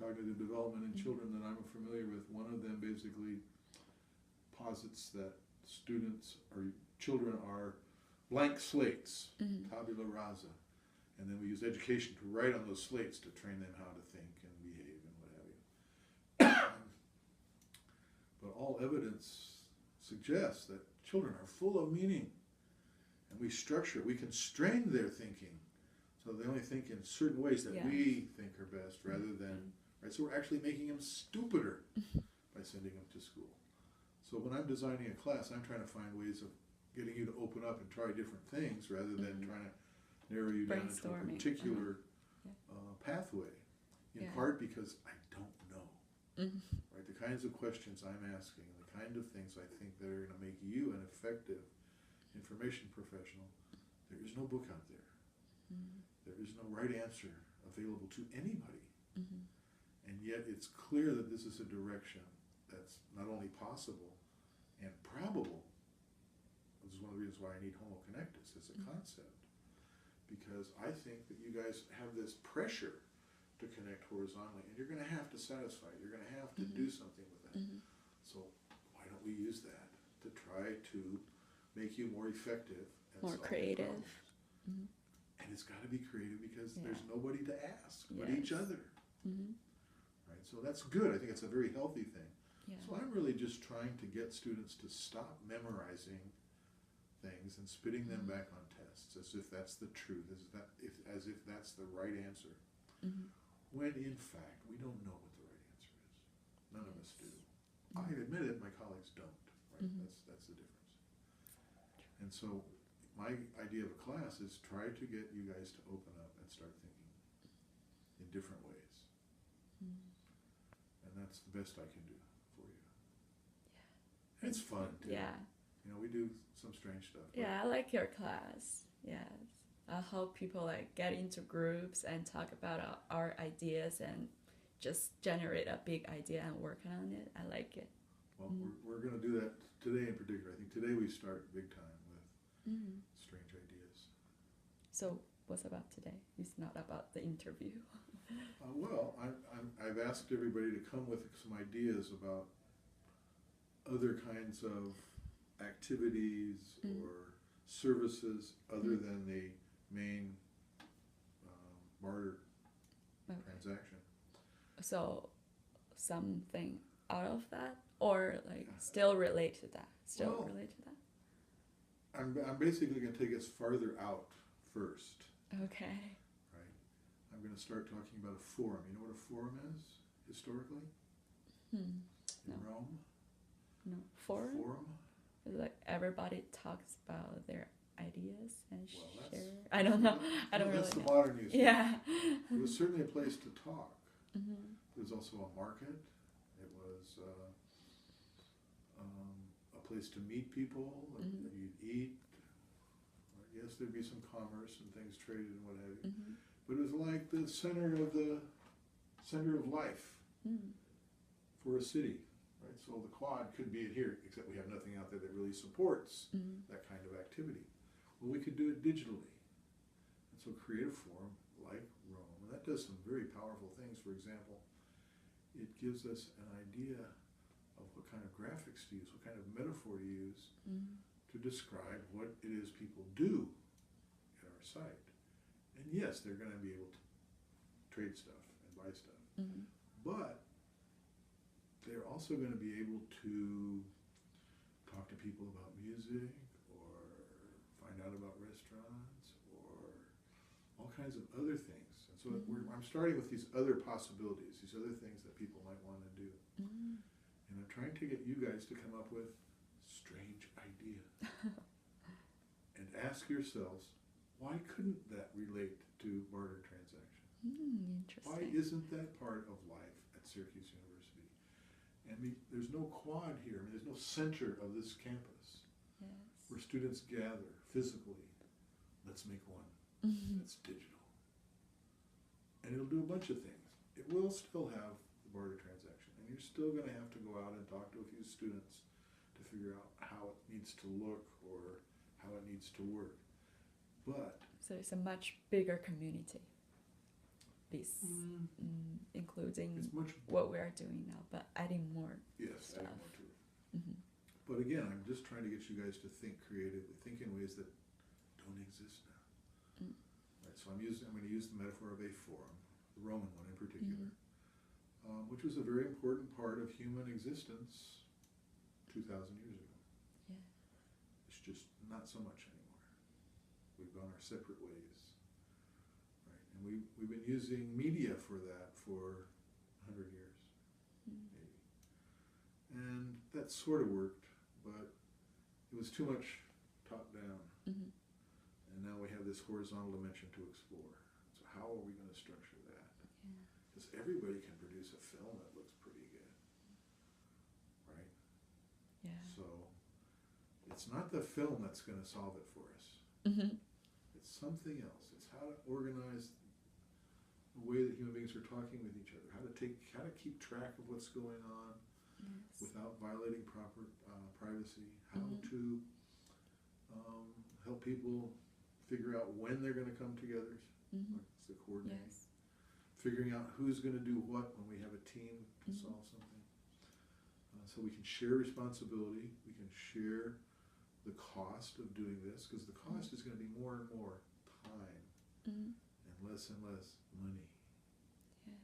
cognitive development in children that I'm familiar with, one of them basically posits that children are blank slates, tabula rasa, and then we use education to write on those slates to train them how to think and behave and what have you. But all evidence suggests that children are full of meaning, and we constrain their thinking, so they only think in certain ways that we think are best, rather than, right? So we're actually making them stupider by sending them to school. So when I'm designing a class, I'm trying to find ways of getting you to open up and try different things, rather than trying to narrow you down into a particular pathway, in part because I don't know. Right? The kinds of questions I'm asking, the kind of things I think that are going to make you an effective information professional, there is no book out there. There is no right answer available to anybody. And yet it's clear that this is a direction that's not only possible and probable. This is one of the reasons why I need Homo Connectus as a concept, because I think that you guys have this pressure to connect horizontally, and you're going to have to satisfy it. You're going to have to do something with that. So why don't we use that to try to make you more effective and more creative? And it's got to be creative, because there's nobody to ask but each other. Right? So that's good. I think it's a very healthy thing. So I'm really just trying to get students to stop memorizing things and spitting them back on tests as if that's the truth, as if that's the right answer. When in fact we don't know what the right answer is. None of us do. I admit it, my colleagues don't. Right? That's the difference. And so my idea of a class is try to get you guys to open up and start thinking in different ways. And that's the best I can do for you. And it's fun too. You know, we do some strange stuff. I like your class. Yes. I hope people like get into groups and talk about our ideas and just generate a big idea and work on it. I like it. Well, we're going to do that today in particular. I think today we start big time with strange ideas. So what's about today? It's not about the interview. Well, I've asked everybody to come with some ideas about other kinds of activities or services other than the main barter transaction. So something out of that, or like still relate to that? I'm basically going to take us farther out first. Okay. Right. I'm going to start talking about a forum. You know what a forum is historically? In Rome? No. Forum? Forum? Like everybody talks about their ideas and share. I don't know. I don't really know. That's the modern use. It was certainly a place to talk. There was also a market. It was a place to meet people. You'd eat. Yes, there'd be some commerce and things traded and what have you. But it was like the center of life for a city. Right? So the quad could be here, except we have nothing out there that really supports that kind of activity. Well, we could do it digitally. And so create a forum like Rome. And that does some very powerful things. For example, it gives us an idea of what kind of graphics to use, what kind of metaphor to use to describe what it is people do at our site. And yes, they're going to be able to trade stuff and buy stuff. But they're also going to be able to talk to people about music, or find out about restaurants, or all kinds of other things. And so I'm starting with these other possibilities, these other things that people might want to do. And I'm trying to get you guys to come up with strange ideas. And ask yourselves, why couldn't that relate to barter transaction? Interesting. Why isn't that part of life at Syracuse University? And there's no quad here. I mean, there's no center of this campus where students gather physically. Let's make one that's digital. And it'll do a bunch of things. It will still have the barter transaction. And you're still going to have to go out and talk to a few students to figure out how it needs to look or how it needs to work. But so it's a much bigger community. this, including It's much, what we are doing now, but adding more yes, stuff. adding more to it. Mhm. But again, I'm just trying to get you guys to think creatively, think in ways that don't exist now. Mm. Right, so I'm going to use the metaphor of a forum, the Roman one in particular, which was a very important part of human existence 2,000 years ago. Yeah. It's just not so much anymore. We've gone our separate ways. Right, and we've been using media for that for 100 years, maybe. And that sort of worked, but it was too much top down. Mhm. And now we have this horizontal dimension to explore. So how are we going to structure that? Yeah. Because everybody can produce a film that looks pretty good, right? Yeah. So it's not the film that's going to solve it for us. Mhm. It's something else. It's how to organize the way that human beings are talking with each other, how to keep track of what's going on Yes. without violating proper privacy, how Mhm. to help people figure out when they're going to come together. Mhm. It's the coordinating. Yes. Figuring out who's going to do what when we have a team to solve something. So we can share responsibility, we can share the cost of doing this, because the cost is going to be more and more time Mhm. and less money. Yeah.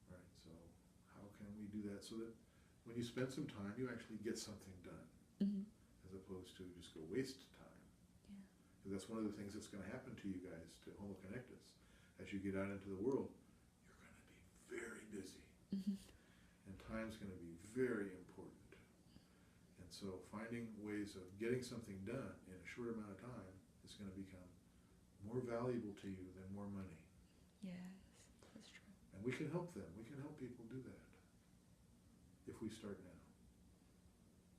Right, so how can we do that so that when you spend some time, you actually get something done, Mhm. as opposed to just go waste time. Yeah. Because that's one of the things that's going to happen to you guys, to Homo Connectus. As you get out into the world, you're going to be very busy. Mhm. And time's going to be very important. And so finding ways of getting something done in a short amount of time is going to become more valuable to you than more money. Yes, that's true. And we can help them. We can help people do that if we start now.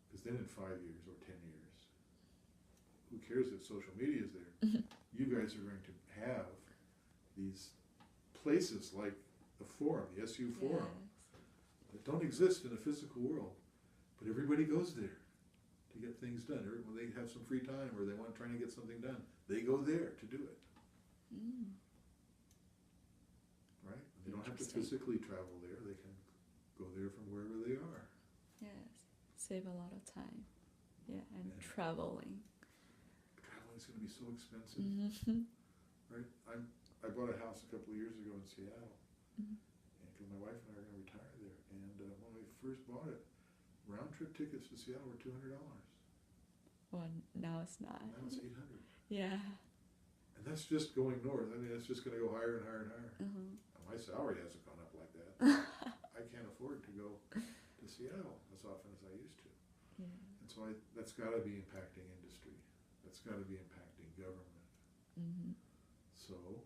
Because then in 5 years or 10 years, who cares if social media is there? Mhm. You guys are going to have these places like the forum, the SU forum, Yes. that don't exist in the physical world, but everybody goes there to get things done. When they have some free time or they want trying to get something done, they go there to do it. Mm. Right? They don't have to Interesting. physically travel there. They can go there from wherever they are. Yes. Save a lot of time. Yeah, and Yeah. traveling. Traveling is going to be so expensive, Mhm. right? I bought a house a couple of years ago in Seattle, Mhm. and because my wife and I are going to retire there. And when we first bought it, round trip tickets to Seattle were $200. Well, now it's not. Now it's $800. Yeah. And that's just going north. I mean, it's just going to go higher and higher and higher. Uh-huh. And my salary hasn't gone up like that. I can't afford to go to Seattle as often as I used to. Yeah. And so that's got to be impacting industry. That's got to be impacting government. Mhm. So,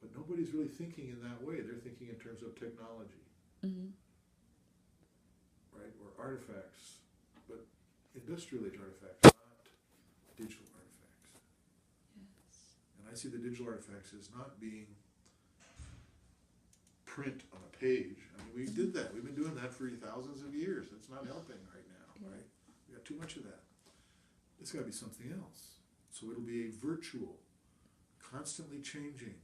but nobody's really thinking in that way. They're thinking in terms of technology, Mhm. right? Or artifacts, but industrial age artifacts, not digital artifacts. Yes. And I see the digital artifacts as not being print on a page. I mean, we did that. We've been doing that for thousands of years. It's not helping right now, Yeah. right? We got too much of that. It's got to be something else. So it'll be a virtual, constantly changing,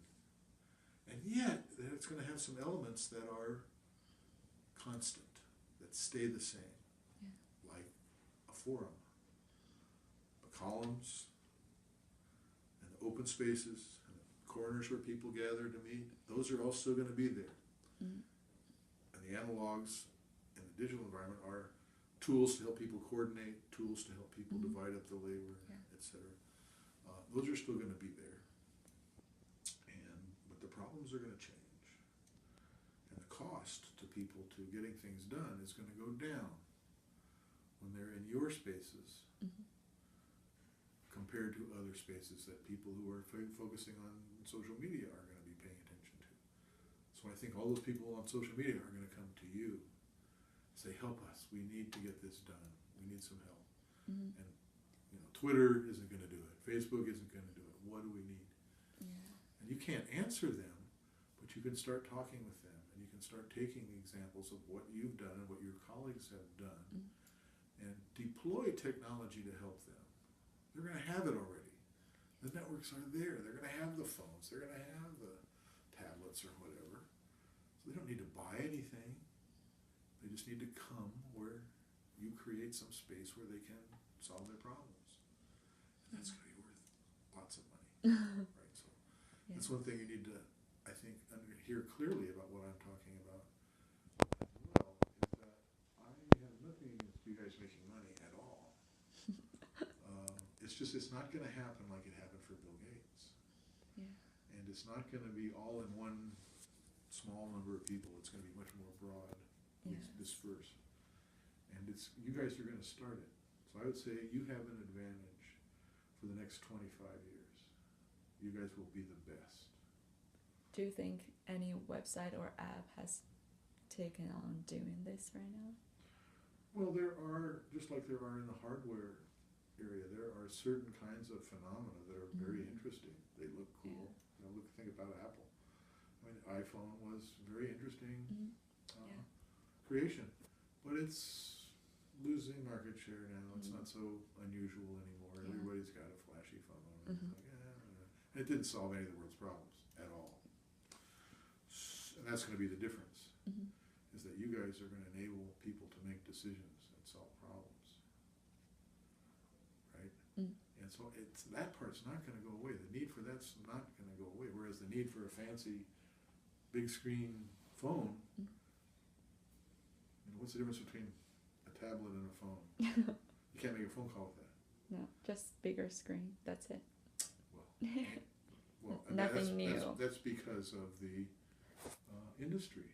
and yet it's going to have some elements that are constant, that stay the same, Yeah. like a forum, the columns, and the open spaces, and the corners where people gather to meet. Those are also going to be there. Mhm. And the analogs in the digital environment are tools to help people coordinate, tools to help people divide up the labor, Yeah. etc. Those are still going to be there. But the problems are going to change. And the cost to people to getting things done is going to go down when they're in your spaces Mhm. compared to other spaces that people who are focusing on social media are going to be paying attention to. So I think all those people on social media are going to come to you, say, help us, we need to get this done, we need some help. Mhm. And Twitter isn't going to do it, Facebook isn't going to do it, what do we need? Yeah. And you can't answer them, but you can start talking with them, and you can start taking examples of what you've done and what your colleagues have done, and deploy technology to help them. They're going to have it already. The networks are there. They're going to have the phones. They're going to have the tablets or whatever. So they don't need to buy anything. They just need to come where you create some space where they can solve their problems. And that's going to be worth lots of money, right? So that's one thing you need to, I think, hear clearly about what I'm talking about as well, is that I have nothing against you guys making money at all. It's just, it's not going to happen like it happened for Bill Gates. Yeah. And it's not going to be all in one small number of people. It's going to be much more broad, dispersed. And it's, you guys are going to start it. So I would say you have an advantage for the next 25 years. You guys will be the best. Do you think any website or app has taken on doing this right now? Well, there are, just like there are in the hardware area, there are certain kinds of phenomena that are very interesting. They look cool. You know, think about Apple. I mean, iPhone was very interesting creation, but it's losing market share now. It's not so unusual anymore. Everybody's got a flashy phone. It's like, and it didn't solve any of the world's problems at all. And that's going to be the difference, is that you guys are going to enable people to make decisions and solve problems. Right? And so that part's not going to go away. The need for that's not going to go away. Whereas the need for a fancy big screen phone, you know, what's the difference between a tablet and a phone? You can't make a phone call with that. No, just bigger screen. That's it. Well, nothing new. That's because of the industry.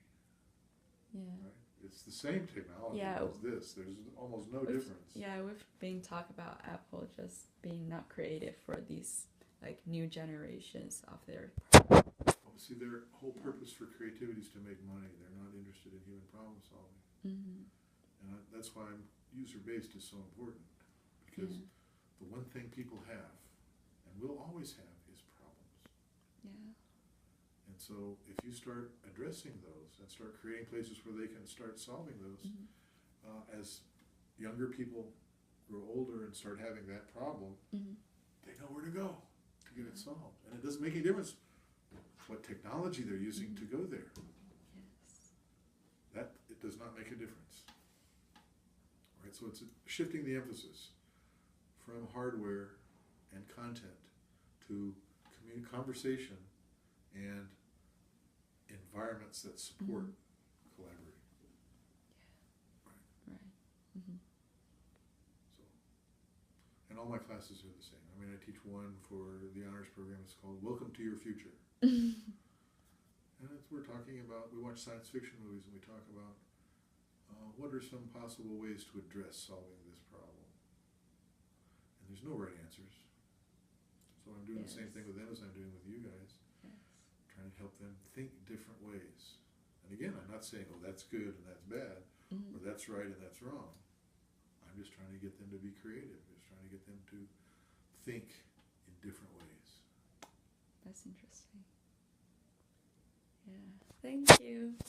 Yeah. Right? It's the same technology as this. There's almost no difference. Yeah, we've been talking about Apple just being not creative for these like new generations of their. Well, see, their whole purpose for creativity is to make money. They're not interested in human problem solving. And that's why user-based is so important, because the one thing people have, and will always have, is problems. Yeah. And so if you start addressing those and start creating places where they can start solving those, as younger people grow older and start having that problem, they know where to go to get it solved. And it doesn't make any difference what technology they're using to go there. That, it does not make a difference. Right? So it's shifting the emphasis from hardware and content to conversation and environments that support collaborating. Right. So, and all my classes are the same. I mean, I teach one for the honors program. It's called Welcome to Your Future. And we're talking about, we watch science fiction movies and we talk about what are some possible ways to address solving this problem. And there's no right answers. So I'm doing the same thing with them as I'm doing with you guys. Trying to help them think different ways. And again, I'm not saying, oh, that's good and that's bad, or that's right and that's wrong. I'm just trying to get them to be creative. Just trying to get them to think in different ways. That's interesting. Yeah. Thank you.